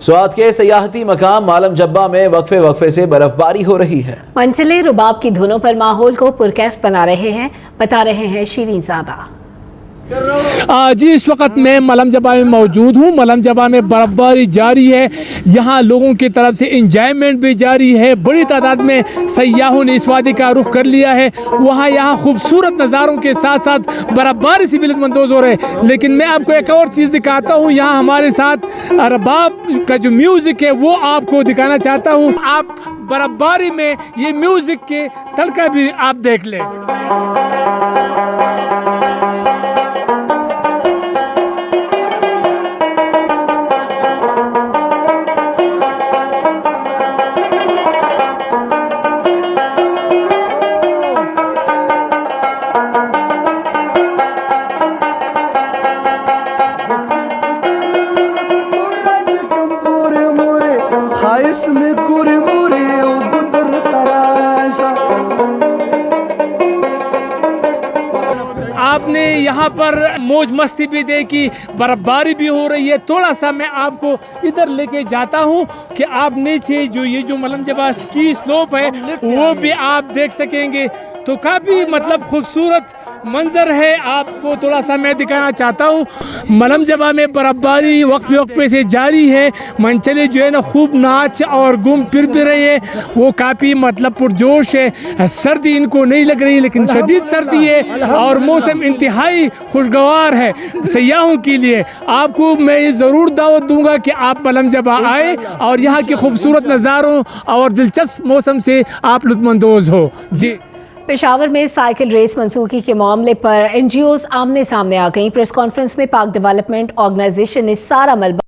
स्वात के सयाहती मकाम मालम जब्बा में वक्फे से बर्फबारी हो रही है। मंचले रुबाब की धुनों पर माहौल को पुरकैफ बना रहे हैं, बता रहे हैं शीरीन ज़ादा। जी, इस वक्त मैं मलम जबा में मौजूद हूँ। मलम जबा में बर्फबारी जारी है, यहाँ लोगों की तरफ से इंजॉयमेंट भी जारी है। बड़ी तादाद में सयाहों ने इस वादी का रुख कर लिया है। वहाँ यहाँ खूबसूरत नज़ारों के साथ साथ बर्फबारी से भी लुत्फ़अंदोज़ हो रहे। लेकिन मैं आपको एक और चीज़ दिखाता हूँ। यहाँ हमारे साथ रबाब का जो म्यूज़िक है वो आपको दिखाना चाहता हूँ। आप बर्फबारी में ये म्यूज़िक के तलका भी आप देख लें। आपने यहाँ पर मौज मस्ती भी देखी, बर्फबारी भी हो रही है। थोड़ा सा मैं आपको इधर लेके जाता हूँ कि आप नीचे ये जो मलम जबा स्की स्लोप है वो भी आप देख सकेंगे। तो काफ़ी मतलब खूबसूरत मंजर है, आपको थोड़ा सा मैं दिखाना चाहता हूँ। मलम जबा में बर्फबारी वक्त से जारी है। मंचले जो है ना खूब नाच और घूम फिर भी रहे हैं, वो काफ़ी मतलब पुरजोश है। सर्दी इनको नहीं लग रही, लेकिन शदीद सर्दी है और मौसम इंतहाई खुशगवार है सयाहों के लिए। आपको मैं ये ज़रूर दावत दूंगा कि आप मलम जबा आए और यहाँ के खूबसूरत नज़ारों और दिलचस्प मौसम से आप लुत्फ़अंदोज़ हो। जी, पेशावर में साइकिल रेस मंसूखी के मामले पर NGOs आमने सामने आ गई। प्रेस कॉन्फ्रेंस में पाक डेवलपमेंट ऑर्गेनाइजेशन ने सारा मलबा